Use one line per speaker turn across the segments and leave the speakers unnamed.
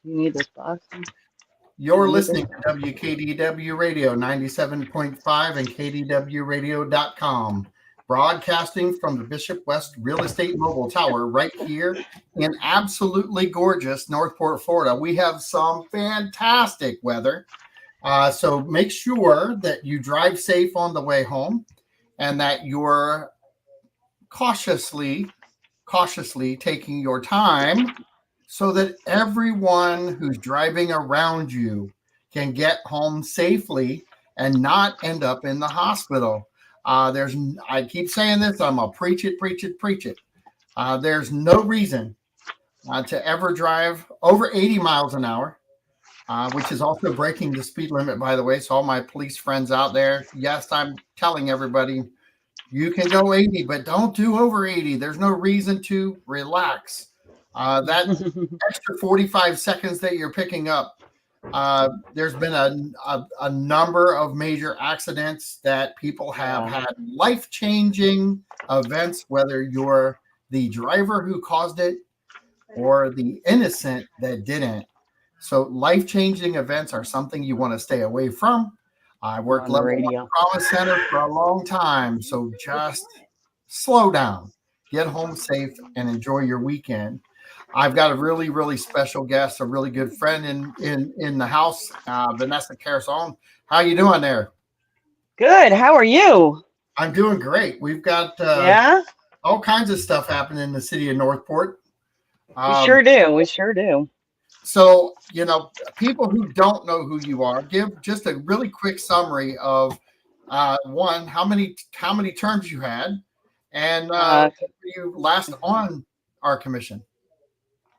You need this box?
You're
You need this?
listening to WKDW Radio 97.5 and KDWRadio.com, broadcasting from the Bishop West Real Estate Mobile Tower right here in absolutely gorgeous Northport, Florida. We have some fantastic weather. So make sure that you drive safe on the way home and that you're cautiously, cautiously taking your time so that everyone who's driving around you can get home safely and not end up in the hospital. I keep saying this, I'm going to preach it, preach it, preach it. There's no reason to ever drive over 80 miles an hour, which is also breaking the speed limit, by the way. So all my police friends out there, yes, I'm telling everybody, you can go 80, but don't do over 80. There's no reason to relax. That extra 45 seconds that you're picking up, there's been a number of major accidents that people have had life-changing events, whether you're the driver who caused it or the innocent that didn't. So life-changing events are something you want to stay away from. I worked
On the
level 1
radio.
trauma center for a long time, so just slow down, get home safe, and enjoy your weekend. I've got a really, really special guest, a really good friend in the house, Vanessa Carusone. How you doing there?
Good. How are you?
I'm doing great. We've got
Yeah,
all kinds of stuff happening in the city of Northport.
we
Um,
sure do. We sure do.
So, people who don't know who you are, give just a really quick summary of one, how many terms you had, and
Uh,
you last on our commission.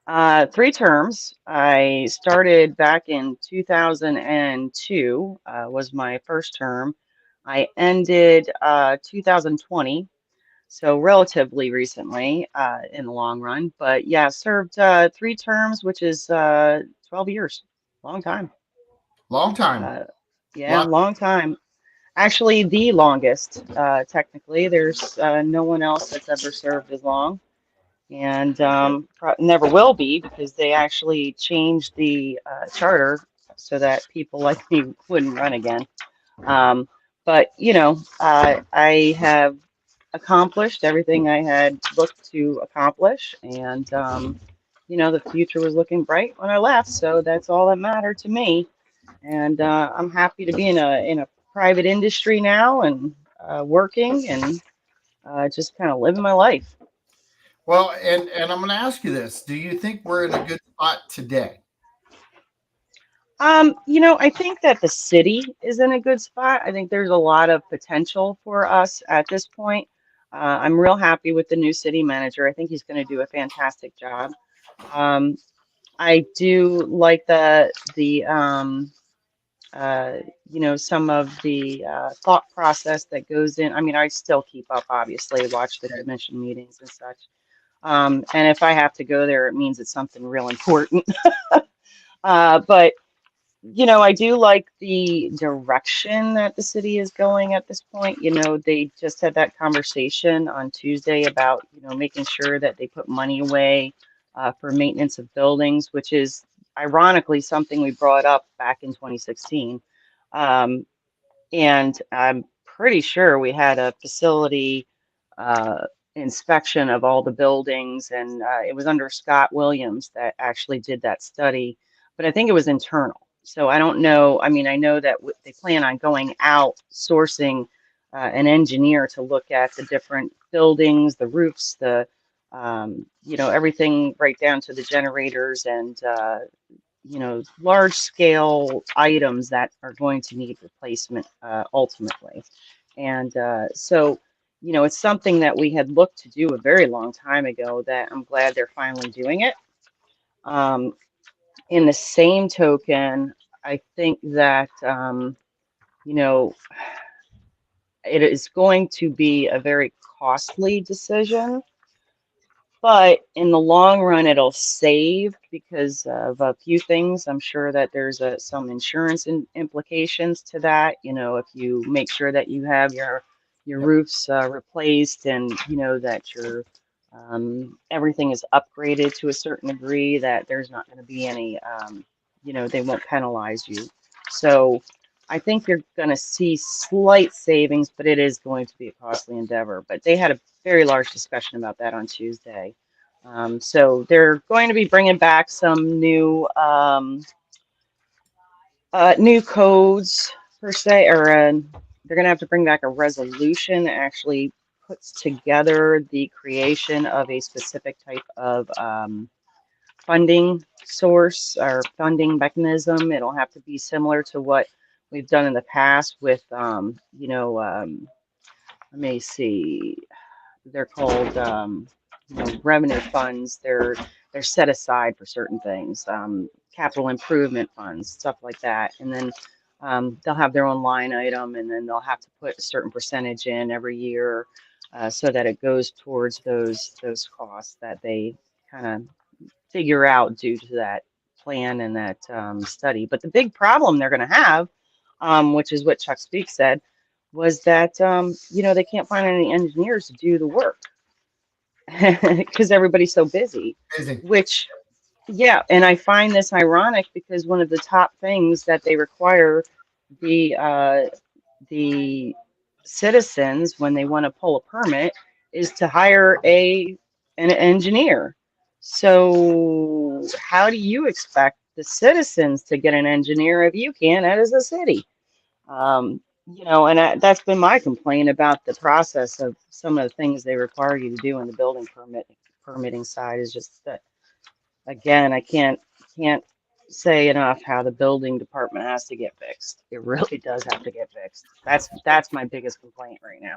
3 terms. I started back in 2002, was my first term. I ended 2020, so relatively recently in the long run. But yeah, served 3 terms, which is 12 years. Long time.
Long time.
Uh, yeah,
Lot.
long time. Actually, the longest, technically. There's no one else that's ever served as long, and never will be because they actually changed the charter so that people like me wouldn't run again. Um, but I have accomplished everything I had looked to accomplish, and the future was looking bright when I left, so that's all that mattered to me. And I'm happy to be in a private industry now and working and just kind of living my life.
Well, and I'm going to ask you this: do you think we're in a good spot today?
I think that the city is in a good spot. I think there's a lot of potential for us at this point. I'm real happy with the new city manager. I think he's going to do a fantastic job. Um, I do like some of the thought process that goes in. I mean, I still keep up, obviously, watch the
Okay.
commission meetings and such. And if I have to go there, it means it's something real important. But I do like the direction that the city is going at this point. They just had that conversation on Tuesday about, making sure that they put money away for maintenance of buildings, which is ironically something we brought up back in 2016. Um, and I'm pretty sure we had a facility inspection of all the buildings, and it was under Scott Williams that actually did that study, but I think it was internal. So I don't know. I mean, I know that they plan on going out sourcing an engineer to look at the different buildings, the roofs, everything right down to the generators and large scale items that are going to need replacement ultimately. And it's something that we had looked to do a very long time ago that I'm glad they're finally doing it. Um, in the same token, I think that, you know, it is going to be a very costly decision, but in the long run, it'll save because of a few things. I'm sure that there's some insurance implications to that. If you make sure that you have your
Yep.
roofs replaced, and that your Everything is upgraded to a certain degree that there's not going to be any, they won't penalize you. So I think you're going to see slight savings, but it is going to be a costly endeavor. But they had a very large discussion about that on Tuesday. So they're going to be bringing back some new codes per se, or they're going to have to bring back a resolution that actually puts together the creation of a specific type of funding source or funding mechanism. It'll have to be similar to what we've done in the past with, let me see, they're called revenue funds. They're set aside for certain things, capital improvement funds, stuff like that. And then they'll have their own line item, and then they'll have to put a certain percentage in every year so that it goes towards those costs that they kind of figure out due to that plan and that study. But the big problem they're going to have, which is what Chuck Speak said, was that they can't find any engineers to do the work because everybody's so busy.
Amazing.
Which, yeah, and I find this ironic because one of the top things that they require the citizens when they want to pull a permit is to hire an engineer. So how do you expect the citizens to get an engineer if you can't as a city? And that's been my complaint about the process of some of the things they require you to do in the building permitting side is just that, again, I can't say enough how the building department has to get fixed. It really does have to get fixed. That's my biggest complaint right now.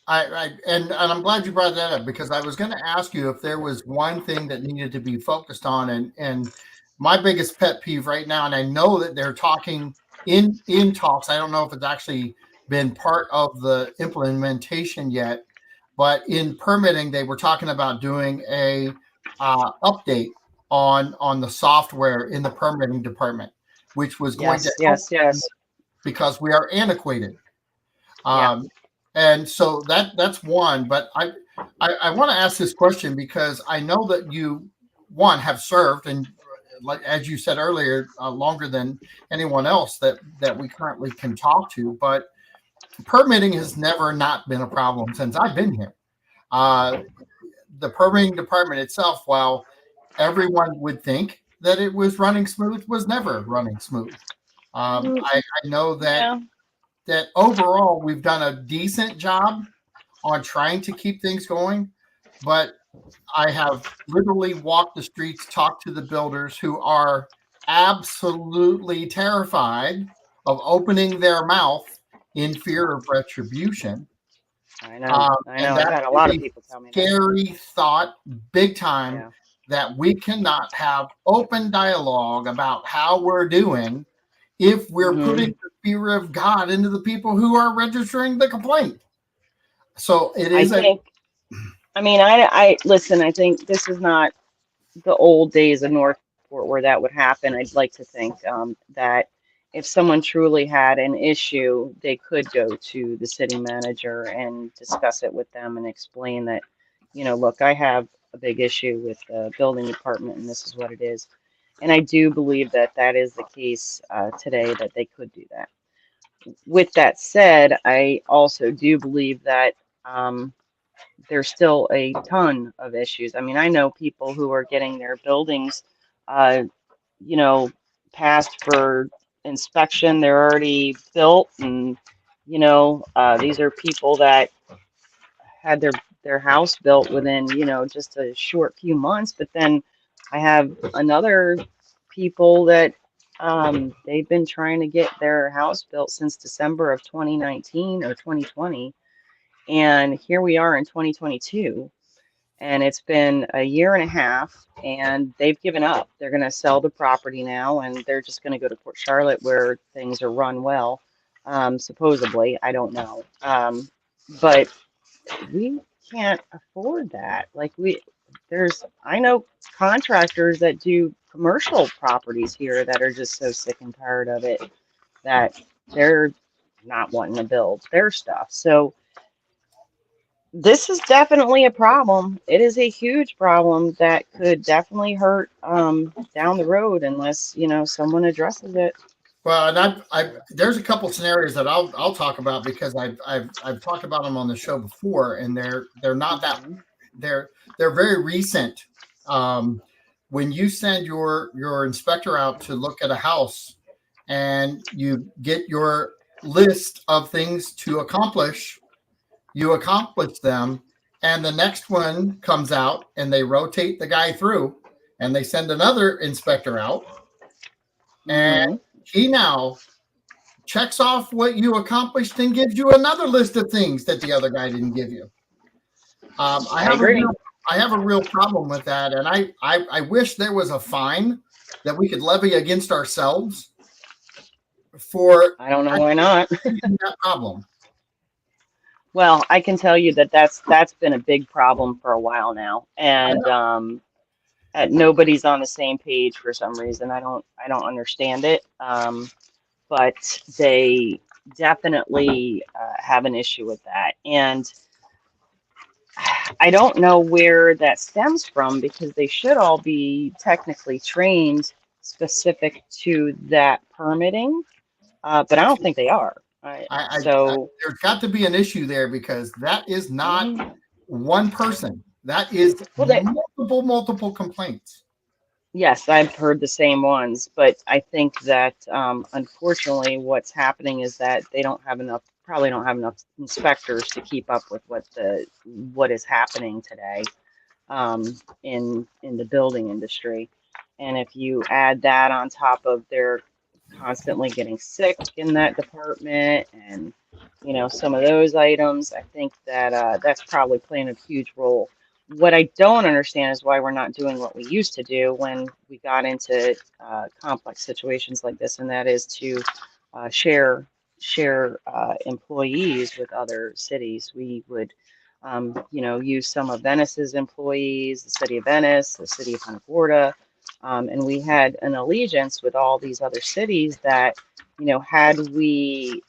And I'm glad you brought that up because I was going to ask you if there was one thing that needed to be focused on, and my biggest pet peeve right now, and I know that they're talking in talks. I don't know if it's actually been part of the implementation yet, but in permitting, they were talking about doing a update on the software in the permitting department, which was going to help
Yes.
because we are antiquated.
Yeah.
And so that's one. But I want to ask this question because I know that you have served and like as you said earlier, longer than anyone else that we currently can talk to. But permitting has never not been a problem since I've been here. The permitting department itself, while everyone would think that it was running smooth, was never running smooth. I know that overall we've done a decent job on trying to keep things going, but I have literally walked the streets, talked to the builders who are absolutely terrified of opening their mouth in fear of retribution.
I know.
And
I've
that
had a
is
lot of
a
people tell me that.
scary thought, big time,
Yeah.
that we cannot have open dialogue about how we're doing if we're putting the fear of God into the people who are registering the complaint. So it is
I listen, I think this is not the old days of Northport where that would happen. I'd like to think that if someone truly had an issue, they could go to the city manager and discuss it with them and explain that, look, I have a big issue with the building department and this is what it is. And I do believe that that is the case today, that they could do that. With that said, I also do believe that there's still a ton of issues. I mean, I know people who are getting their buildings, uh, you know, passed for inspection. They're already built, and these are people that had their house built within just a short few months. But then I have another people that they've been trying to get their house built since December of 2019 or 2020, and here we are in 2022 and it's been a year and a half and they've given up. They're going to sell the property now and they're just going to go to Port Charlotte where things are run well, supposedly. I don't know. But we can't afford that. I know contractors that do commercial properties here that are just so sick and tired of it that they're not wanting to build their stuff. So this is definitely a problem. It is a huge problem that could definitely hurt down the road unless, someone addresses it.
Well, and there's a couple scenarios that I'll talk about because I've talked about them on the show before, and they're not that
Mhm.
they're they're very recent. Um, when you send your inspector out to look at a house, and you get your list of things to accomplish, you accomplish them, and the next one comes out, and they rotate the guy through, and they send another inspector out, and
Mhm.
he now checks off what you accomplished and gives you another list of things that the other guy didn't give you. I
I
have a
agree.
real I have a real problem with that, and I wish there was a fine that we could levy against ourselves for
I don't know why not.
that problem.
Well, I can tell you that that's been a big problem for a while now,
I
and
know.
nobody's on the same page for some reason. I don't understand it. But they definitely have an issue with that, and I don't know where that stems from because they should all be technically trained specific to that permitting, but I don't think they are. So,
There's got to be an issue there because that is not
mm,
one person. That is
well, they,
multiple complaints.
yes, I've heard the same ones, but I think that unfortunately, what's happening is that they don't have enough, probably don't have enough inspectors to keep up with what is happening today in the building industry. And if you add that on top of their constantly getting sick in that department and some of those items, I think that that's probably playing a huge role. What I don't understand is why we're not doing what we used to do when we got into complex situations like this, and that is to share employees with other cities. We would use some of Venice's employees, the city of Venice, the city of Punta Gorda, and we had an allegiance with all these other cities that, had we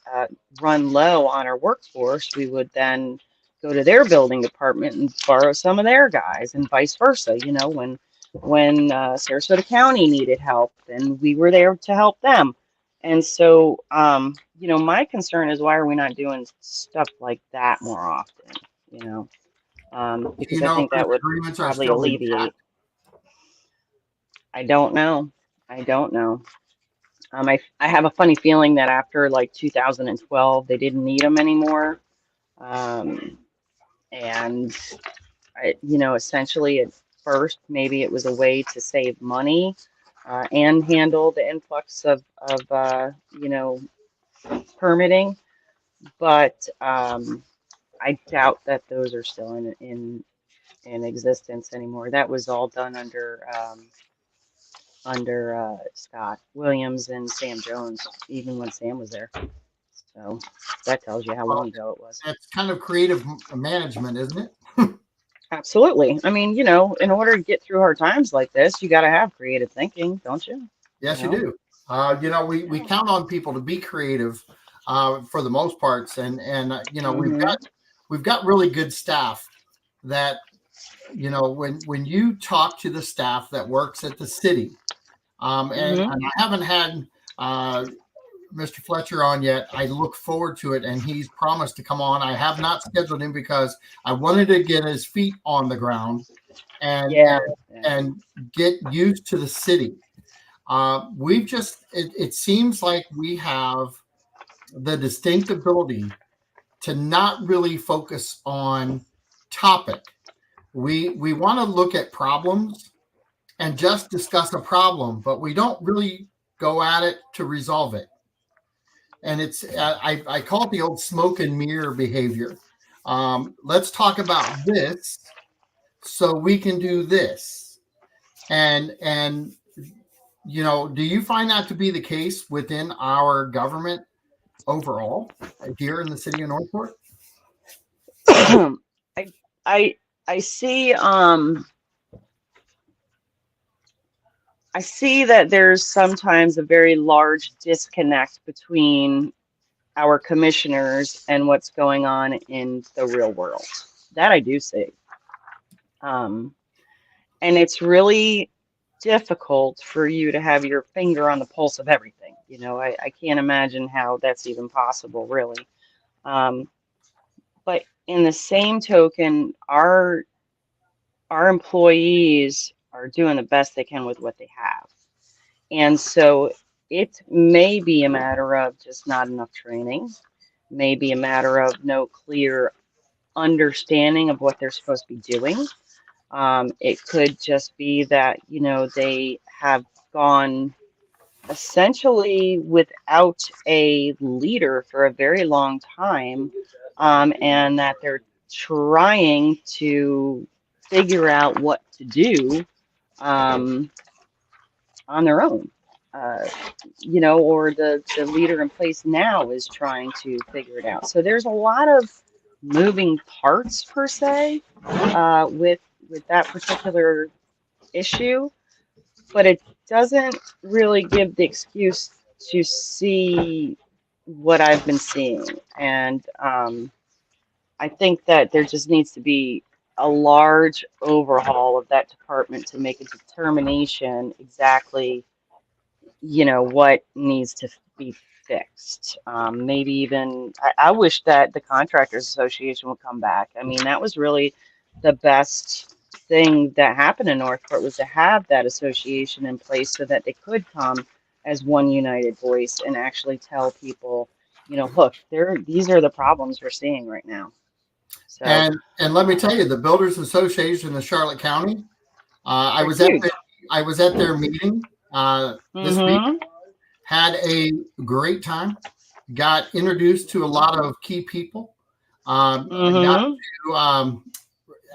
run low on our workforce, we would then go to their building department and borrow some of their guys, and vice versa. When Sarasota County needed help, then we were there to help them. And so, my concern is why are we not doing stuff like that more often? You know,
Do you
because I
know if
think that
those
would
agreements are
probably
still intact?
alleviate. I don't know. I don't know. I have a funny feeling that after like 2012, they didn't need them anymore. Um, and essentially at first, maybe it was a way to save money and handle the influx of permitting. But I doubt that those are still in existence anymore. That was all done under Scott Williams and Sam Jones, even when Sam was there. So that tells you how
Well,
long ago it was.
that's kind of creative management, isn't it?
Absolutely. I mean, in order to get through hard times like this, you got to have creative thinking, don't you? You
Yes, you
know?
do. We
Yeah.
count on people to be creative for the most parts, and
Mm-hmm.
we've got really good staff that when you talk to the staff that works at the city,
Mm-hmm.
and I haven't had uh, Mr. Fletcher on yet. I look forward to it, and he's promised to come on. I have not scheduled him because I wanted to get his feet on the ground and
Yeah. Yeah.
and get used to the city. It seems like we have the distinct ability to not really focus on topic. We want to look at problems and just discuss a problem, but we don't really go at it to resolve it. And I call it the old smoke and mirror behavior. Let's talk about this so we can do this. And do you find that to be the case within our government overall here in the city of Northport?
I I I see I see that there's sometimes a very large disconnect between our commissioners and what's going on in the real world. That I do see. Um, and it's really difficult for you to have your finger on the pulse of everything. I can't imagine how that's even possible, really. Um, but in the same token, our employees are doing the best they can with what they have. And so it may be a matter of just not enough training, maybe a matter of no clear understanding of what they're supposed to be doing. It could just be that, they have gone essentially without a leader for a very long time, and that they're trying to figure out what to do um, on their own. Uh, or the leader in place now is trying to figure it out. So there's a lot of moving parts per se with that particular issue, but it doesn't really give the excuse to see what I've been seeing. And I think that there just needs to be a large overhaul of that department to make a determination exactly, what needs to be fixed. Maybe even, I wish that the Contractors Association would come back. I mean, that was really the best thing that happened in Northport, was to have that association in place so that they could come as one united voice and actually tell people, look, these are the problems we're seeing right now. So
And let me tell you, the Builders Association of Charlotte County, I
they're
was at
huge.
their meeting this week.
Mm-hmm.
Had a great time. Got introduced to a lot of key people. I got
Mm-hmm.
to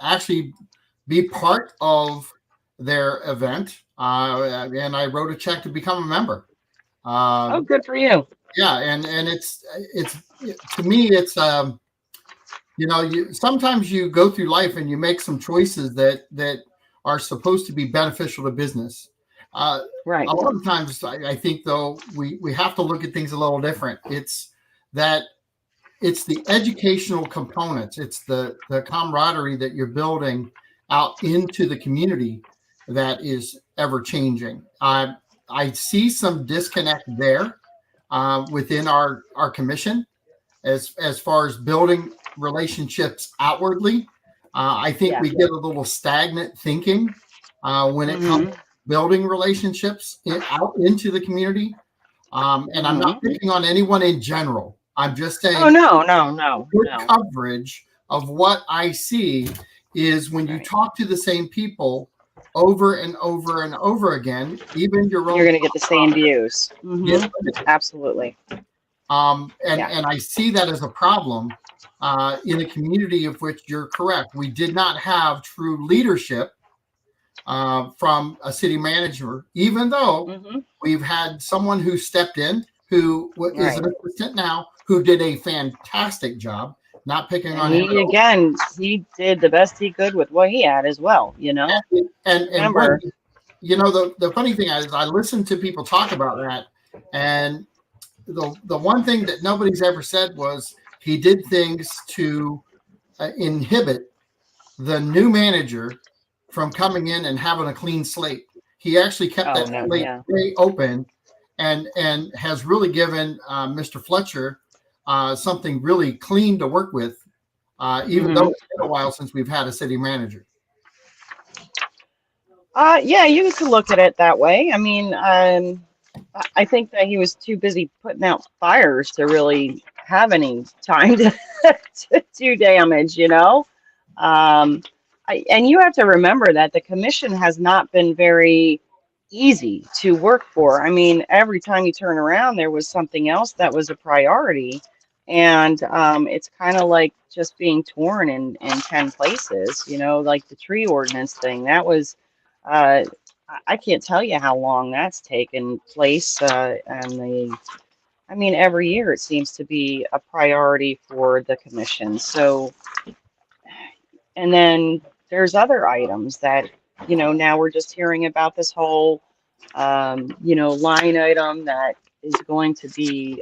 actually be part of their event, and I wrote a check to become a member.
Oh,
Um,
good for you.
yeah, and it's to me, it's sometimes you go through life and you make some choices that are supposed to be beneficial to business.
Right.
A lot of times, I think though we have to look at things a little different. It's the educational components. It's the camaraderie that you're building out into the community that is ever changing. I see some disconnect there within our commission as far as building relationships outwardly. I think
Yeah.
we get a little stagnant thinking when it comes
Mm-hmm.
to building relationships out into the community. And I'm not
Mm-hmm.
picking on anyone in general. I'm just
Oh,
saying
no, no, no,
good
no.
coverage of what I see is when you
Right.
talk to the same people over and over and over again, even your
You're
own
going to get the same views.
get
Mm-hmm.
limited.
Absolutely. Yeah.
And I see that as a problem in a community of which you're correct. We did not have true leadership from a city manager, even though
Mm-hmm.
we've had someone who stepped in, who is
Right.
an assistant now, who did a fantastic job. Not picking
And
on him at all.
he did the best he could with what he had as well,
And what
Remember.
the funny thing is, I listen to people talk about that, and the one thing that nobody's ever said was he did things to inhibit the new manager from coming in and having a clean slate. He actually kept
Oh,
that
no.
slate
Yeah.
very open, and has really given Mr. Fletcher something really clean to work with, even though
Mm-hmm.
it's been a while since we've had a city manager.
Yeah, you could look at it that way. I mean, I think that he was too busy putting out fires to really have any time to, to do damage. Um, and you have to remember that the commission has not been very easy to work for. I mean, every time you turn around, there was something else that was a priority. And it's kind of like just being torn in 10 places, like the tree ordinance thing. That was, I can't tell you how long that's taken place. I mean, every year it seems to be a priority for the commission. So, and then there's other items that, now we're just hearing about this whole, line item that is going to be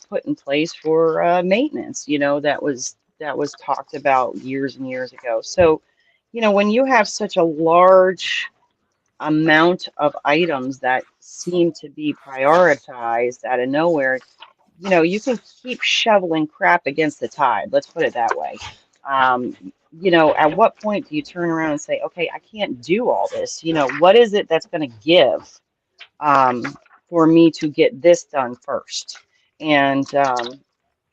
put in place for maintenance, that that was talked about years and years ago. So, when you have such a large amount of items that seem to be prioritized out of nowhere, you can keep shoveling crap against the tide. Let's put it that way. Um, at what point do you turn around and say, okay, I can't do all this? What is it that's going to give um, for me to get this done first? And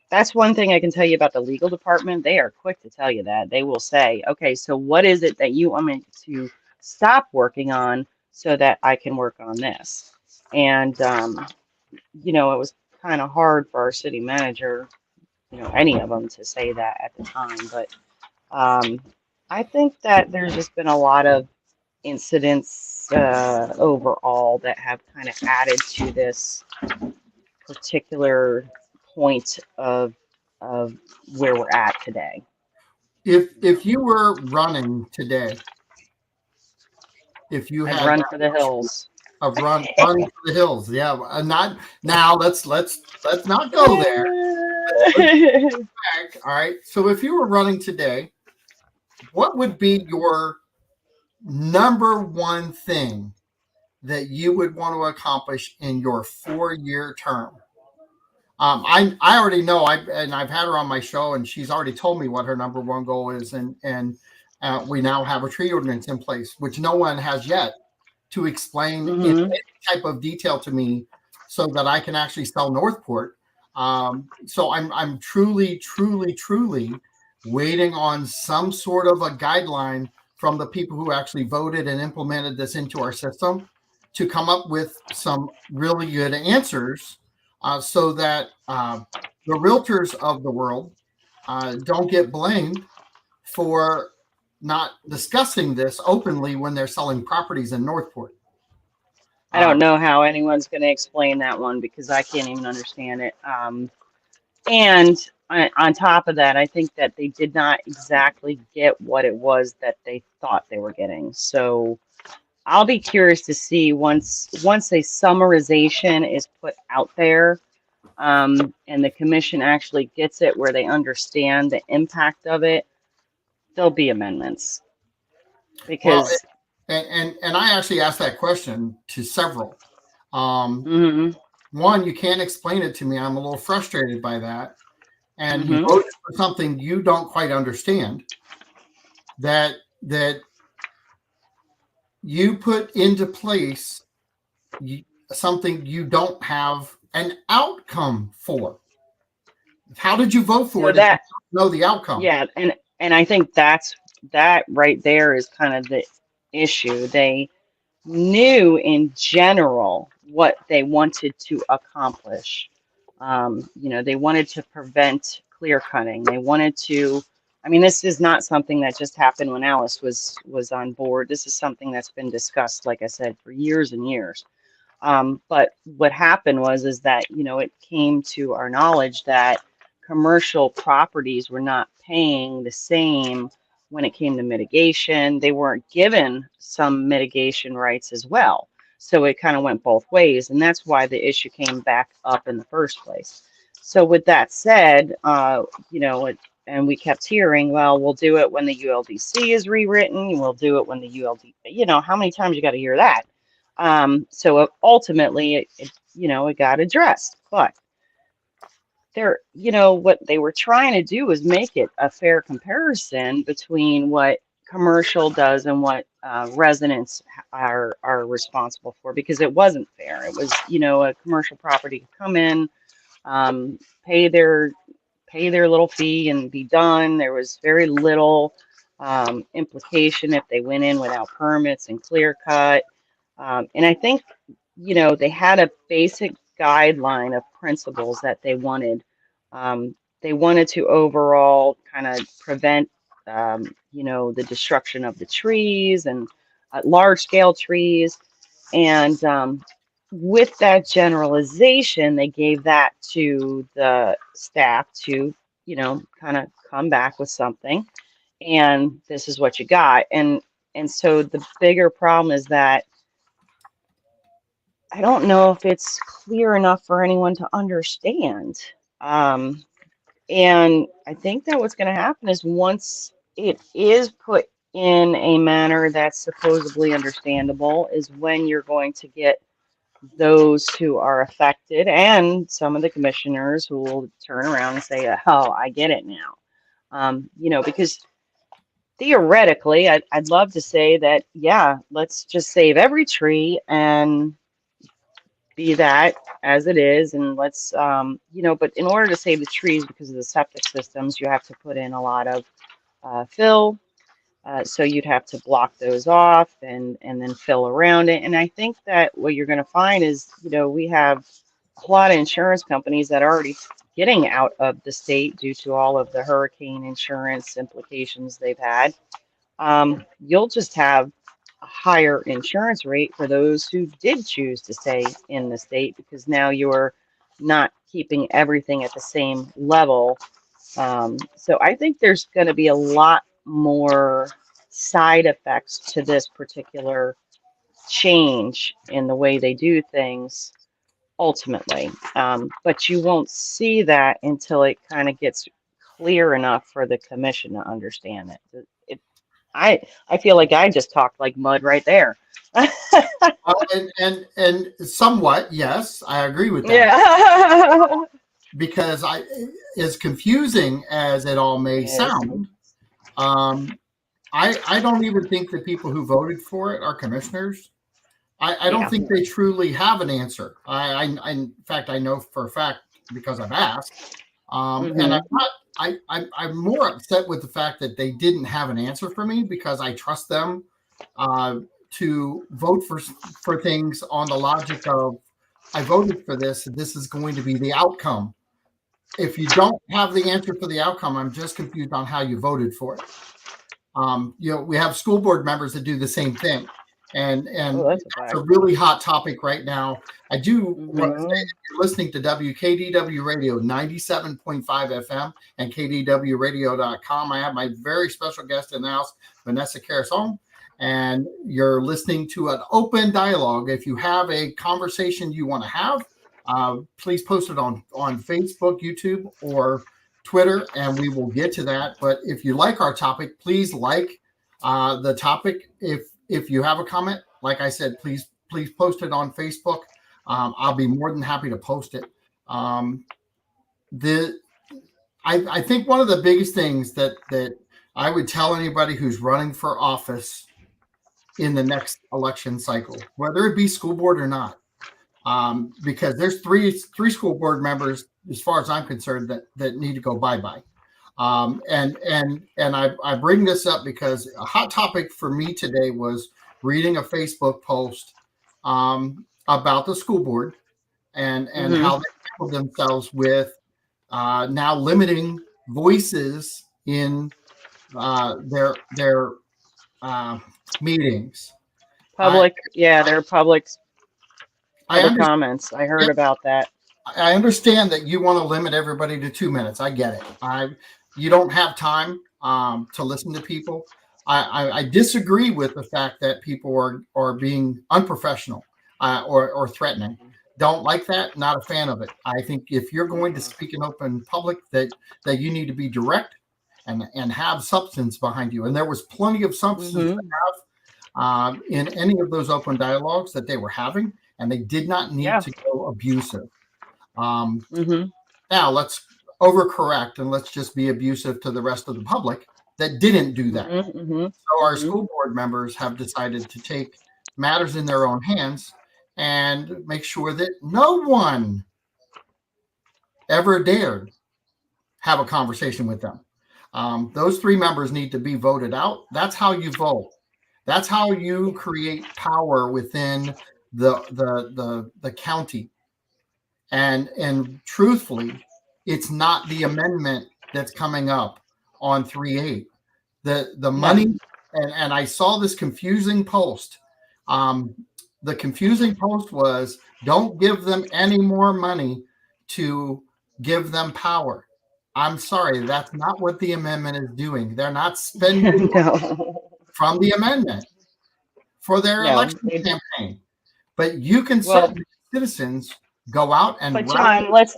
that's one thing I can tell you about the legal department. They are quick to tell you that. They will say, okay, so what is it that you want me to stop working on so that I can work on this? And, it was kind of hard for our city manager, any of them to say that at the time. But um, I think that there's just been a lot of incidents overall that have kind of added to this particular point of where we're at today.
If you were running today, if you
I'd
had
run
that
for the
luxury
hills.
of run for the hills, yeah, not now. Let's not go there. Let's back. All right. So if you were running today, what would be your number one thing that you would want to accomplish in your 4-year term? I already know. I've had her on my show, and she's already told me what her number one goal is, and we now have a tree ordinance in place, which no one has yet to explain in
Hmm.
any type of detail to me, so that I can actually sell Northport. So I'm truly, truly, truly waiting on some sort of a guideline from the people who actually voted and implemented this into our system to come up with some really good answers, so that the realtors of the world don't get blamed for not discussing this openly when they're selling properties in Northport.
I don't
Um,
know how anyone's going to explain that one because I can't even understand it. And on top of that, I think that they did not exactly get what it was that they thought they were getting. So I'll be curious to see once a summarization is put out there, and the commission actually gets it where they understand the impact of it, there'll be amendments
well,
because
and I actually asked that question to several. Um,
hmm
One, you can't explain it to me. I'm a little frustrated by that. And you
hmm
voted for something you don't quite understand. That you put into place something you don't have an outcome for. How did you vote for
so
it if you
that
don't know the outcome?
yeah, and I think that right there is kind of the issue. They knew in general what they wanted to accomplish. They wanted to prevent clear cutting. They wanted to, I mean, this is not something that just happened when Alice was on board. This is something that's been discussed, like I said, for years and years. But what happened was is that, it came to our knowledge that commercial properties were not paying the same when it came to mitigation. They weren't given some mitigation rights as well. So it kind of went both ways, and that's why the issue came back up in the first place. So with that said, and we kept hearing, well, we'll do it when the ULDC is rewritten. We'll do it when the ULD, how many times you got to hear that? So ultimately, it got addressed. But what they were trying to do was make it a fair comparison between what commercial does and what residents are responsible for, because it wasn't fair. It was, a commercial property could come in, um, pay their little fee and be done. There was very little implication if they went in without permits and clear cut. And I think, they had a basic guideline of principles that they wanted. They wanted to overall kind of prevent, the destruction of the trees and large scale trees. And with that generalization, they gave that to the staff to, kind of come back with something. And this is what you got. And so the bigger problem is that I don't know if it's clear enough for anyone to understand. Um, And I think that what's going to happen is once it is put in a manner that's supposedly understandable, is when you're going to get those who are affected and some of the commissioners who will turn around and say, "Oh, I get it now." Because theoretically, I'd love to say that, yeah, let's just save every tree and be that as it is, and but in order to save the trees because of the septic systems, you have to put in a lot of fill. So you'd have to block those off and then fill around it. And I think that what you're going to find is, we have a lot of insurance companies that are already getting out of the state due to all of the hurricane insurance implications they've had. You'll just have a higher insurance rate for those who did choose to stay in the state because now you're not keeping everything at the same level. So I think there's going to be a lot more side effects to this particular change in the way they do things ultimately. But you won't see that until it kind of gets clear enough for the commission to understand it. I feel like I just talked like mud right there.
And somewhat, yes, I agree with that.
Yeah.
Because as confusing as it all may
Yes.
sound, I don't even think the people who voted for it are commissioners. I don't
Yeah.
think they truly have an answer. In fact, I know for a fact because I've asked, and
Hmm.
I'm more upset with the fact that they didn't have an answer for me because I trust them to vote for things on the logic of I voted for this. This is going to be the outcome. If you don't have the answer for the outcome, I'm just confused on how you voted for it. We have school board members that do the same thing, and
Oh, that's a
that's
fact.
a really hot topic right now. I do want to say
Hmm.
that you're listening to WKDW Radio 97.5 FM and KDWRadio.com. I have my very special guest in the house, Vanessa Carusone, and you're listening to an open dialogue. If you have a conversation you want to have, please post it on Facebook, YouTube, or Twitter, and we will get to that. But if you like our topic, please like the topic. If you have a comment, like I said, please post it on Facebook. I'll be more than happy to post it. The I think one of the biggest things that I would tell anybody who's running for office in the next election cycle, whether it be school board or not, because there's three school board members, as far as I'm concerned, that need to go bye-bye. And I bring this up because a hot topic for me today was reading a Facebook post about the school board and
Hmm.
how they handle themselves with now limiting voices in their meetings. I
Yeah, they're public
I
public
understand.
comments. I heard about that.
I understand that you want to limit everybody to 2 minutes. I get it. You don't have time to listen to people. I disagree with the fact that people are being unprofessional or threatening. Don't like that. Not a fan of it. I think if you're going to speak in open public, that you need to be direct and have substance behind you. And there was plenty of substance
Hmm.
in any of those open dialogues that they were having, and they did not need
Yeah.
to go abusive. Um,
Hmm.
Now let's overcorrect and let's just be abusive to the rest of the public that didn't do that.
Hmm. Hmm.
So our
Hmm.
school board members have decided to take matters in their own hands and make sure that no one ever dared have a conversation with them. Those three members need to be voted out. That's how you vote. That's how you create power within the county. And truthfully, it's not the amendment that's coming up on 3.8. The
No.
money, and I saw this confusing post. Um, the confusing post was don't give them any more money to give them power. I'm sorry, that's not what the amendment is doing. They're not spending
No.
from the amendment for their
No.
election campaign. But you can
Well,
certainly, citizens, go out and
but
rally.
John, let's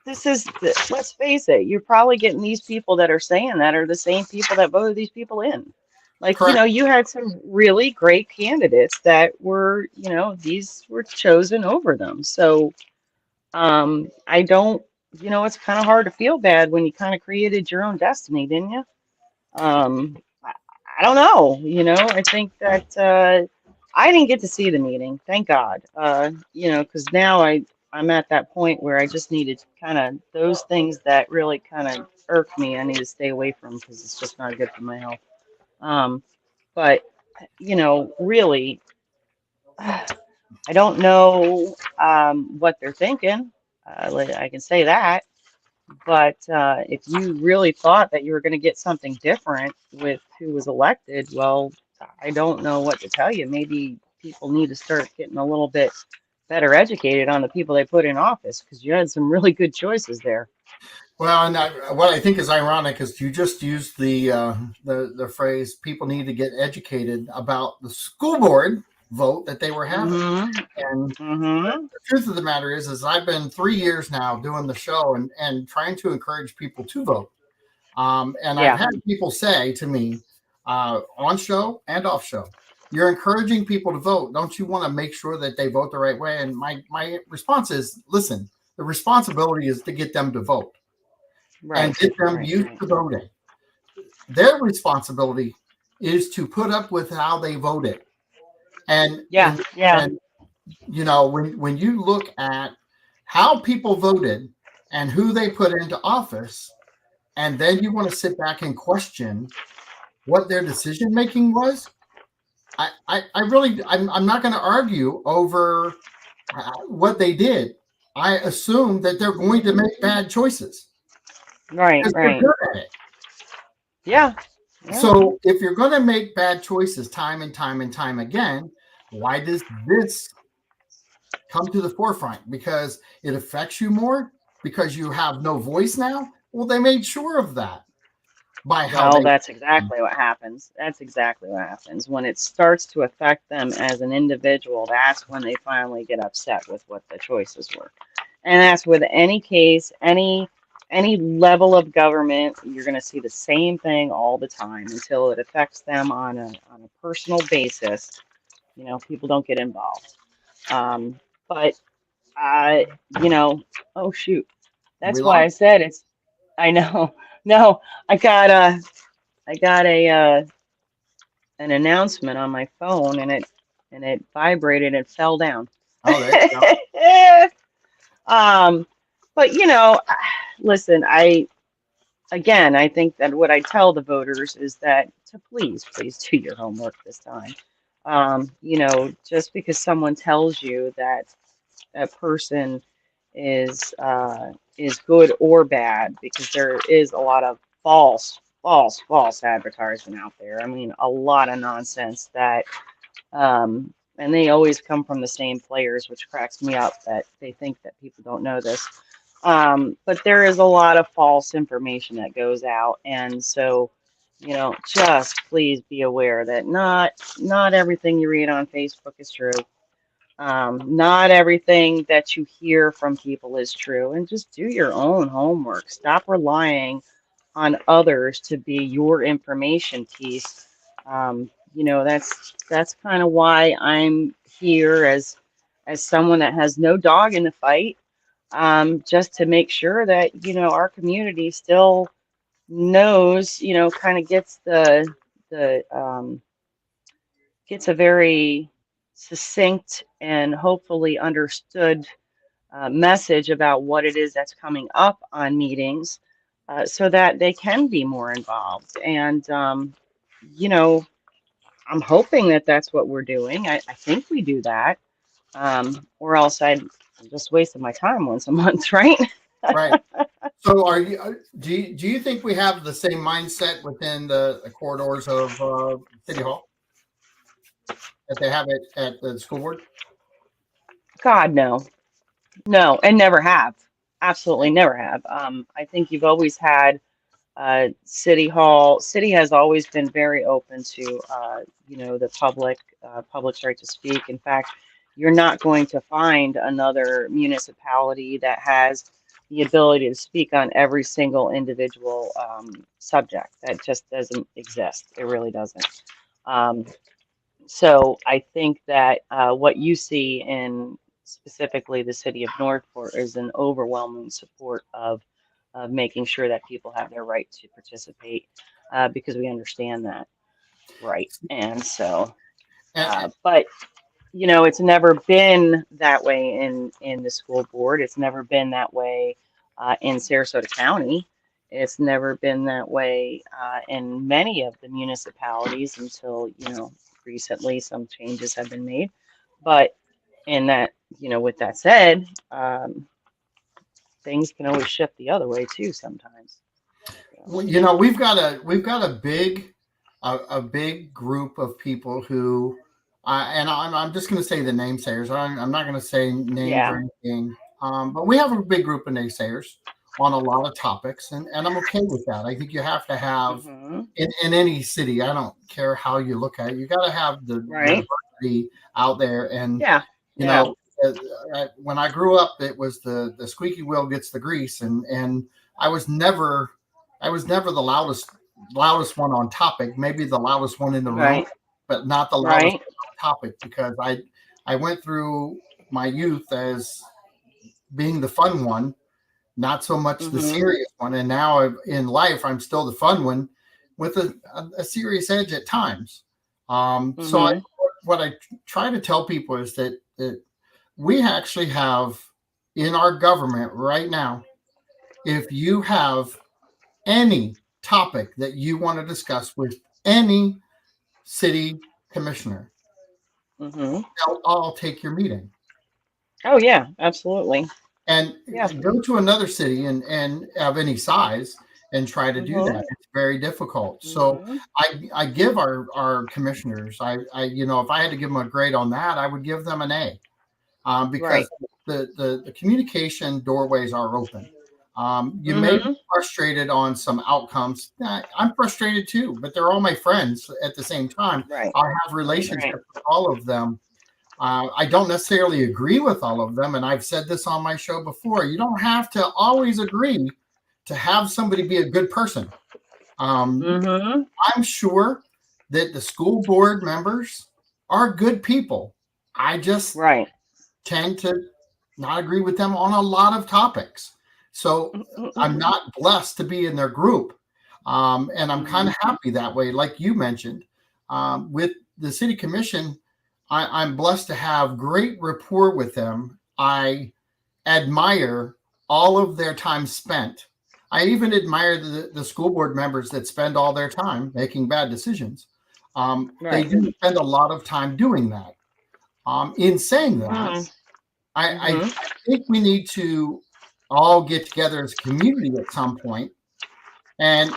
let's face it, you're probably getting these people that are saying that are the same people that voted these people in. Like,
Correct.
you had some really great candidates that were, these were chosen over them. So, I don't, it's kind of hard to feel bad when you kind of created your own destiny, didn't you? I, I don't know, I think that I didn't get to see the meeting, thank God. Because now I'm at that point where I just needed kind of those things that really kind of irk me. I need to stay away from because it's just not good for my health. Um, but really, I don't know what they're thinking. I can say that. But if you really thought that you were going to get something different with who was elected, well, I don't know what to tell you. Maybe people need to start getting a little bit better educated on the people they put in office because you had some really good choices there.
Well, and what I think is ironic is you just used the phrase "people need to get educated" about the school board vote that they were having.
Mm-hmm.
And
Mm-hmm.
the truth of the matter is I've been 3 years now doing the show and trying to encourage people to vote. And I've
Yeah.
had people say to me on show and off show, "You're encouraging people to vote. Don't you want to make sure that they vote the right way?" And my response is, listen, the responsibility is to get them to vote and
Right.
get them
Right.
used
Right.
to voting. Their responsibility is to put up with how they voted. And
Yeah.
and
Yeah.
and when you look at how people voted and who they put into office, and then you want to sit back and question what their decision making was, I really I'm not going to argue over what they did. I assume that they're going to make bad choices
Right.
because they're
Right.
good at it.
Yeah. Yeah.
So if you're going to make bad choices time and time and time again, why does this come to the forefront? Because it affects you more because you have no voice now? Well, they made sure of that by how
Well,
they.
that's exactly what happens. That's exactly what happens. When it starts to affect them as an individual, that's when they finally get upset with what the choices were. And that's with any case, any level of government, you're going to see the same thing all the time until it affects them on a personal basis. People don't get involved. But uh, you know, oh shoot.
We
That's why I
lost.
said it's I know. No, I got an announcement on my phone and it vibrated and fell down.
Oh, there you go.
Um, but listen, I think that what I tell the voters is that to please do your homework this time. Just because someone tells you that a person is good or bad, because there is a lot of false advertising out there. I mean, a lot of nonsense that and they always come from the same players, which cracks me up that they think that people don't know this. But there is a lot of false information that goes out, and so just please be aware that not everything you read on Facebook is true. Not everything that you hear from people is true, and just do your own homework. Stop relying on others to be your information piece. That's kind of why I'm here as someone that has no dog in the fight, just to make sure that our community still knows, kind of the gets a very succinct and hopefully understood message about what it is that's coming up on meetings, so that they can be more involved. And, you know, I'm hoping that that's what we're doing. I think we do that, or else I'm just wasting my time once a month, right?
Right. So, do you think we have the same mindset within the corridors of City Hall that they have it at the school board?
God, no, no, and never have. Absolutely never have. I think you've always had City Hall. City has always been very open to the public's right to speak. In fact, you're not going to find another municipality that has the ability to speak on every single individual subject. That just doesn't exist. It really doesn't. Um, so I think that what you see in specifically the city of Northport is an overwhelming support of making sure that people have their right to participate because we understand that right. And so,
And,
but it's never been that way in the school board. It's never been that way in Sarasota County. It's never been that way in many of the municipalities until, recently some changes have been made. But in that, with that said, things can always shift the other way too sometimes. So,
well, we've got a big group of people who, and I'm just going to say the naysayers. I'm not going to say names or
yeah.
anything, but we have a big group of naysayers on a lot of topics, and I'm okay with that. I think you have to have
Hmm.
in any city. I don't care how you look at it. You got to have the
Right.
diversity out there, and
Yeah.
you
Yeah.
know. When I grew up, it was the squeaky wheel gets the grease, and I was never I was never the loudest one on topic, maybe the loudest one in the room,
Right.
but not the loudest
Right.
on topic because I went through my youth as being the fun one, not so much the
Hmm.
serious one. And now in life, I'm still the fun one with a serious edge at times. So
Hmm.
what I try to tell people is that we actually have in our government right now, if you have any topic that you want to discuss with any city commissioner,
Hmm.
I'll take your meeting
Oh yeah, absolutely.
and
Yeah.
go to another city and of any size and try to do
Hmm.
that. It's very difficult. So
Hmm.
I give our commissioners, if I had to give them a grade on that, I would give them an A. Because
Right.
the communication doorways are open. You may be
Hmm.
frustrated on some outcomes. I'm frustrated too, but they're all my friends at the same time.
Right.
I have relationships
Right.
with all of them. I don't necessarily agree with all of them, and I've said this on my show before. You don't have to always agree to have somebody be a good person. Um,
Hmm.
I'm sure that the school board members are good people. I just
Right.
tend to not agree with them on a lot of topics. So I'm
Hmm.
not blessed to be in their group. And I'm kind
Hmm.
of happy that way, like you mentioned. With the city commission, I'm blessed to have great rapport with them. I admire all of their time spent. I even admire the school board members that spend all their time making bad decisions. They
Right.
do spend a lot of time doing that. In saying that,
Hmm.
I
Hmm.
think we need to all get together as a community at some point, and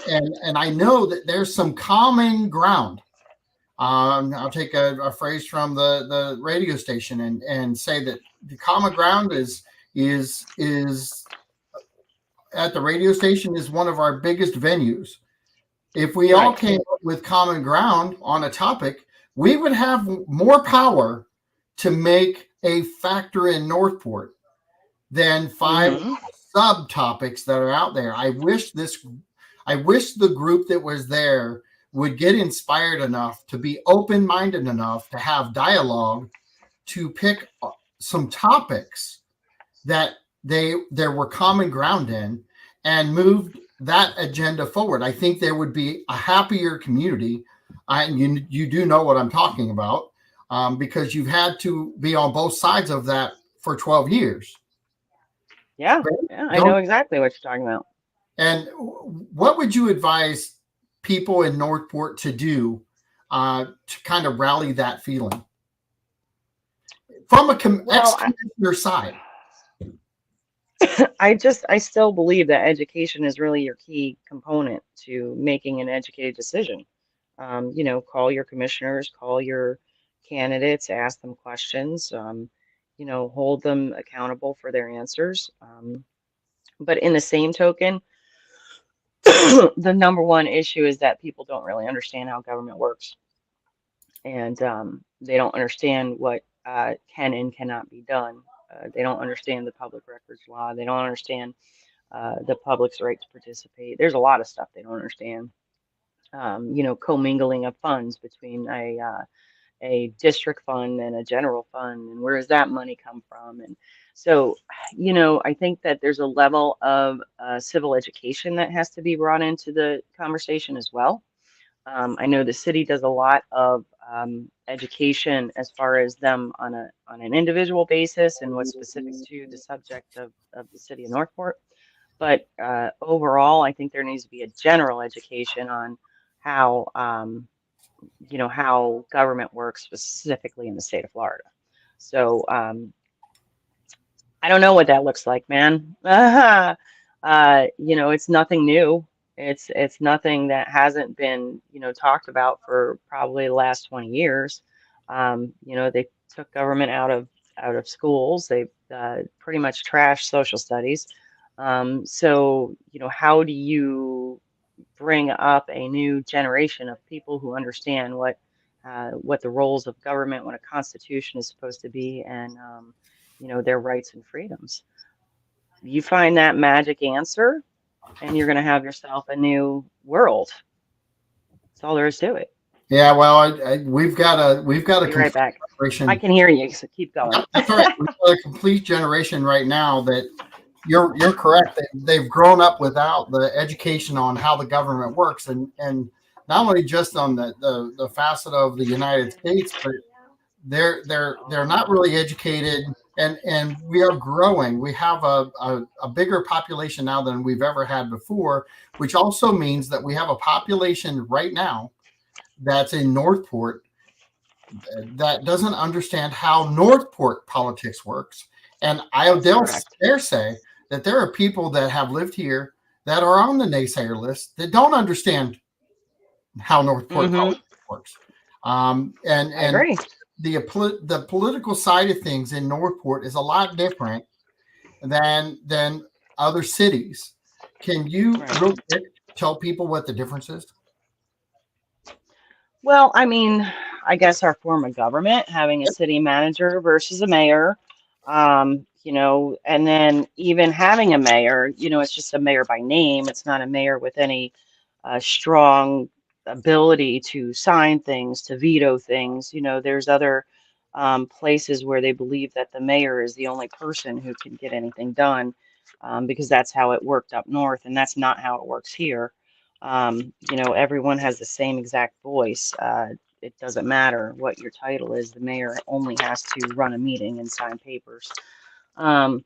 I know that there's some common ground. I'll take a phrase from the radio station and say that the common ground is at the radio station is one of our biggest venues. If we all
Right.
came up with common ground on a topic, we would have more power to make a factor in Northport than five
Hmm.
subtopics that are out there. I wish the group that was there would get inspired enough to be open-minded enough to have dialogue to pick some topics that there were common ground in and moved that agenda forward. I think there would be a happier community. You do know what I'm talking about because you've had to be on both sides of that for 12 years.
Yeah.
Right?
Yeah. I know
Don't
exactly what you're talking about.
and what would you advise people in Northport to do to kind of rally that feeling from a
Well,
ex-commissioner side?
I still believe that education is really your key component to making an educated decision. Call your commissioners, call your candidates, ask them questions, hold them accountable for their answers. But in the same token, the number one issue is that people don't really understand how government works, and they don't understand what can and cannot be done. They don't understand the public records law. They don't understand the public's right to participate. There's a lot of stuff they don't understand. Commingling of funds between a district fund and a general fund, and where does that money come from? And so, I think that there's a level of civil education that has to be brought into the conversation as well. I know the city does a lot of education as far as them on an individual basis and what's specific to the subject of the city of Northport. But overall, I think there needs to be a general education on how how government works specifically in the state of Florida. So I don't know what that looks like, man. It's nothing new. It's nothing that hasn't been, talked about for probably the last 20 years. They took government out of schools. They pretty much trashed social studies. So, how do you bring up a new generation of people who understand what the roles of government, what a constitution is supposed to be, and their rights and freedoms. You find that magic answer, and you're going to have yourself a new world. That's all there is to it.
Yeah, well, we've got a
Be right
complete
back. I
generation.
can hear you, so keep going.
Yep, that's all right. We've got a complete generation right now that you're correct. They've grown up without the education on how the government works, and not only just on the facet of the United States, but they're not really educated, and we are growing. We have a bigger population now than we've ever had before, which also means that we have a population right now that's in Northport that doesn't understand how Northport politics works. And they'll
Correct.
dare say that there are people that have lived here that are on the naysayer list that don't understand how Northport
Hmm.
politics works. Um, and
I
and
agree.
the political side of things in Northport is a lot different than other cities. Can you
Right.
real quick tell people what the difference is?
Well, I mean, I guess our form of government, having a city manager versus a mayor, and then even having a mayor, it's just a mayor by name. It's not a mayor with any strong ability to sign things, to veto things. There's other places where they believe that the mayor is the only person who can get anything done, because that's how it worked up north, and that's not how it works here. Everyone has the same exact voice. It doesn't matter what your title is. The mayor only has to run a meeting and sign papers. Um,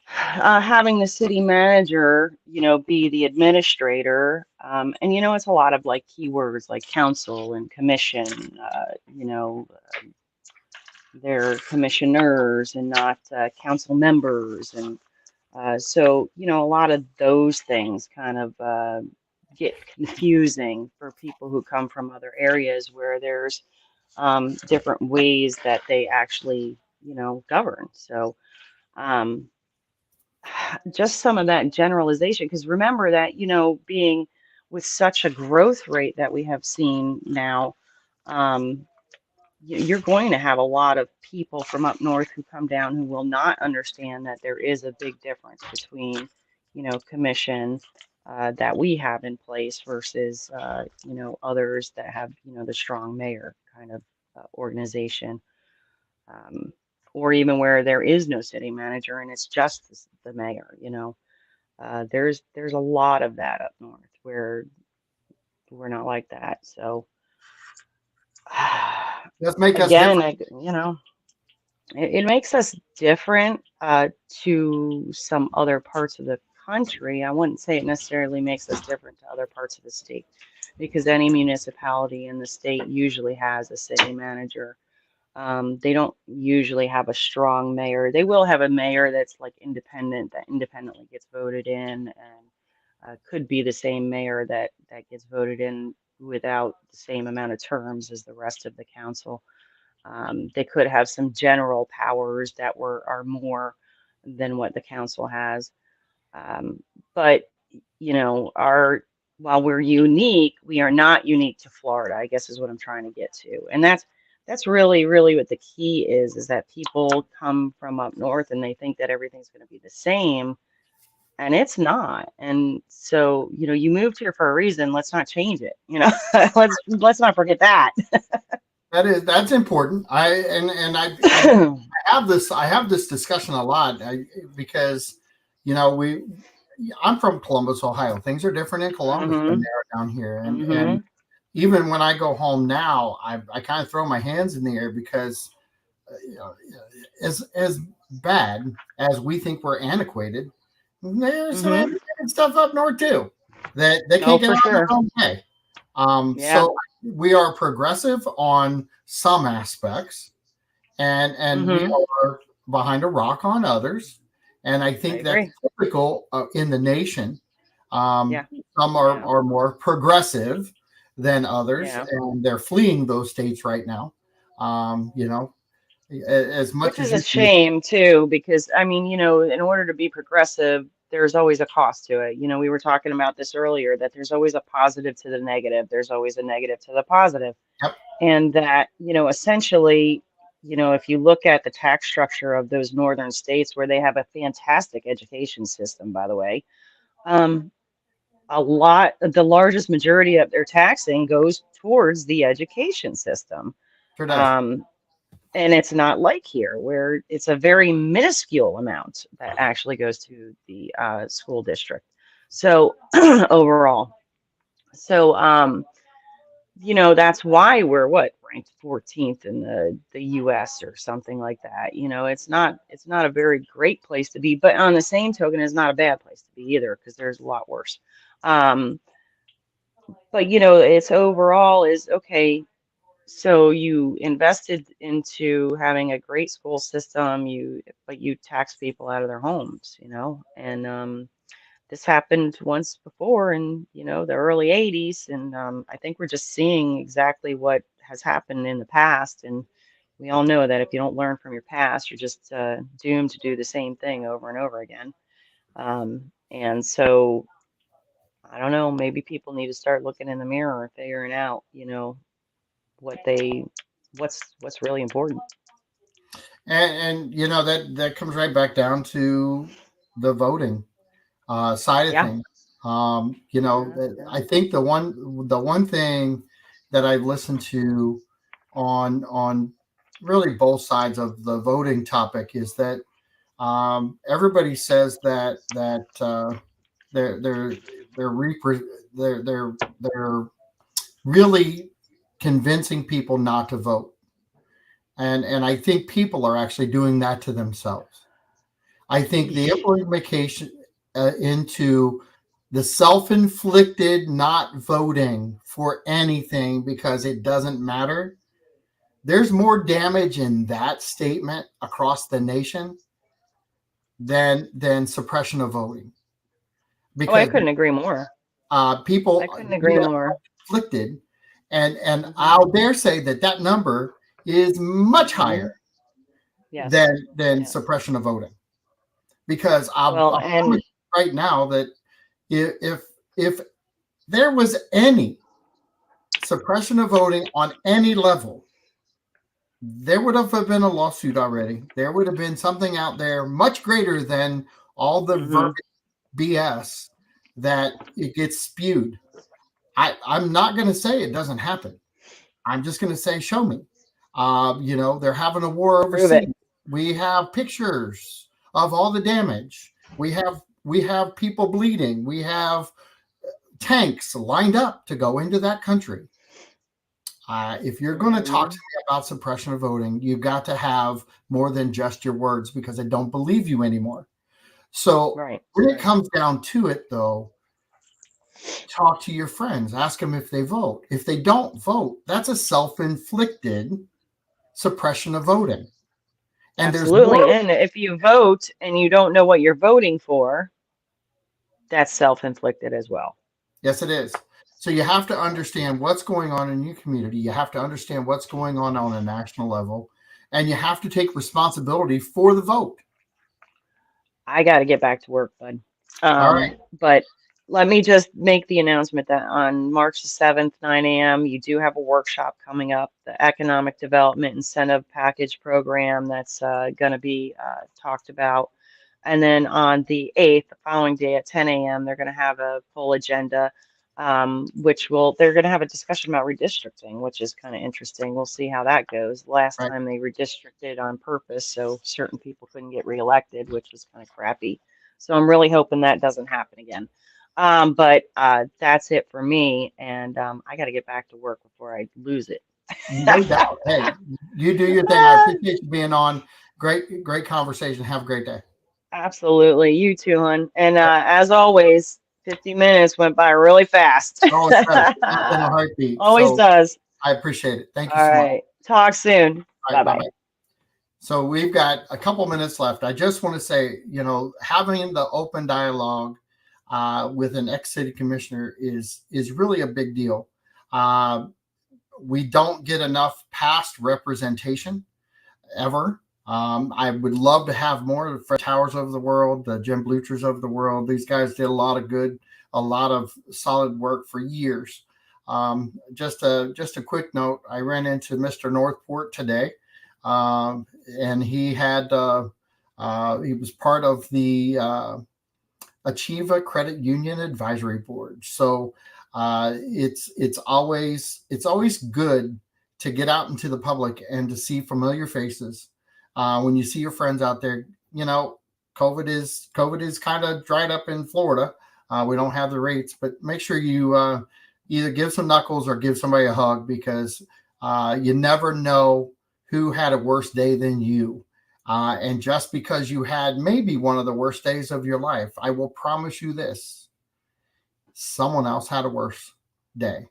Having the city manager, be the administrator, and it's a lot of like keywords like council and commission. They're commissioners and not council members, and so, a lot of those things kind of get confusing for people who come from other areas where there's different ways that they actually, govern. So, um, just some of that generalization, because remember that, being with such a growth rate that we have seen now, um, you're going to have a lot of people from up north who come down who will not understand that there is a big difference between, commission that we have in place versus, others that have, the strong mayor kind of organization, um, or even where there is no city manager and it's just the mayor. There's a lot of that up north where we're not like that. So
Let's make us
again,
different.
it makes us different to some other parts of the country. I wouldn't say it necessarily makes us different to other parts of the state because any municipality in the state usually has a city manager. They don't usually have a strong mayor. They will have a mayor that's like independent, that independently gets voted in, and could be the same mayor that gets voted in without the same amount of terms as the rest of the council. They could have some general powers that are more than what the council has. But our while we're unique, we are not unique to Florida, I guess is what I'm trying to get to. And that's really, really what the key is that people come from up north and they think that everything's going to be the same. and it's not. And so, you moved here for a reason. Let's not change it. Let's not forget that.
That's important. I I have this discussion a lot because we I'm from Columbus, Ohio. Things are different in Columbus than
Hmm.
they are down here, and
Hmm.
even when I go home now, I kind of throw my hands in the air because you know, as bad as we think we're antiquated, there's some
Hmm.
antiquated stuff up north too that they
Oh,
can't get
for
out of
sure.
their own way.
Yeah.
So we are progressive on some aspects, and we
Hmm.
are behind a rock on others. And I
I
think that's
agree.
typical in the nation. Um,
Yeah.
some
Yeah.
are more progressive than others,
Yeah.
and they're fleeing those states right now. As
Which
much
is
as
a
you can.
shame too, because I mean, in order to be progressive, there's always a cost to it. We were talking about this earlier, that there's always a positive to the negative. There's always a negative to the positive.
Yep,
And that, essentially, if you look at the tax structure of those northern states where they have a fantastic education system, by the way, um, the largest majority of their taxing goes towards the education system.
sure does.
Um, and it's not like here, where it's a very minuscule amount that actually goes to the school district. So overall, so that's why we're ranked 14th in the US or something like that. It's not a very great place to be, but on the same token, it's not a bad place to be either, because there's a lot worse. Um, but it's overall is okay. So you invested into having a great school system, but you tax people out of their homes, and this happened once before in, the early 80s, and I think we're just seeing exactly what has happened in the past, and we all know that if you don't learn from your past, you're just doomed to do the same thing over and over again. And so I don't know, maybe people need to start looking in the mirror and figuring out, what they what's really important.
And that comes right back down to the voting side of
Yeah.
things.
Yeah. Yeah.
I think the one thing that I've listened to on really both sides of the voting topic is that everybody says that they're they're they're repre- they're really convincing people not to vote, and I think people are actually doing that to themselves. I think the implication into the self-inflicted not voting for anything because it doesn't matter. There's more damage in that statement across the nation than suppression of voting
Oh, I
because
couldn't agree more.
people
I couldn't
do
agree
that
more.
inflicted, and
Hmm.
I'll dare say that number is much
Hmm.
higher
Yes.
than
Yes.
suppression of voting because
Well,
I'll promise
and
you right now that if if there was any suppression of voting on any level, there would have been a lawsuit already. There would have been something out there much greater than all the
hmm.
BS that it gets spewed. I'm not going to say it doesn't happen. I'm just going to say, show me. They're having a war
Prove it.
overseas. We have pictures of all the damage. We have people bleeding. We have tanks lined up to go into that country. If you're going to talk to
Hmm.
me about suppression of voting, you've got to have more than just your words because I don't believe you anymore. So
Right.
when it
Right.
comes down to it, though, talk to your friends, ask them if they vote. If they don't vote, that's a self inflicted suppression of voting. And there's
Absolutely.
more.
And if you vote and you don't know what you're voting for, that's self-inflicted as well.
Yes, it is. So you have to understand what's going on in your community. You have to understand what's going on a national level. And you have to take responsibility for the vote.
I got to get back to work, bud.
All right.
But let me just make the announcement that on March the 7th, 9 a.m., you do have a workshop coming up, the Economic Development Incentive Package Program that's going to be talked about. And then on the 8th, the following day at 10 a.m., they're going to have a full agenda, they're going to have a discussion about redistricting, which is kind of interesting. We'll see how that goes. Last
Right.
time they redistricted on purpose, so certain people couldn't get reelected, which was kind of crappy. So I'm really hoping that doesn't happen again. But that's it for me, and I got to get back to work before I lose it.
No doubt. Hey, you do your thing. I appreciate you being on. Great conversation. Have a great day.
Absolutely. You too, hon. And as always, 50 minutes went by really fast.
Always does. Not in a heartbeat.
Always
So
does.
I appreciate it. Thank you
All
so much.
right. Talk soon.
All right. Bye
Bye-bye.
bye. So we've got a couple minutes left. I just want to say, having the open dialogue with an ex-city commissioner is really a big deal. We don't get enough past representation ever. I would love to have more of the Fred Towers of the world, the Jim Bluchers of the world. These guys did a lot of good, a lot of solid work for years. Just a quick note. I ran into Mr. Northport today, and he was part of the Achieva Credit Union Advisory Board. So it's always good to get out into the public and to see familiar faces. When you see your friends out there, COVID is kind of dried up in Florida. We don't have the rates, but make sure you either give some knuckles or give somebody a hug, because you never know who had a worse day than you. And just because you had maybe one of the worst days of your life, I will promise you this: someone else had a worse day.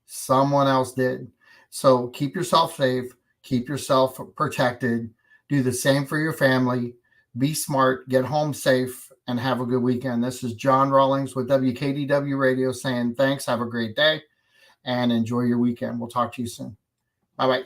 Someone else did. So keep yourself safe, keep yourself protected, do the same for your family, be smart, get home safe, and have a good weekend. This is John Rawlings with WKDW Radio saying thanks, have a great day, and enjoy your weekend. We'll talk to you soon. Bye-bye.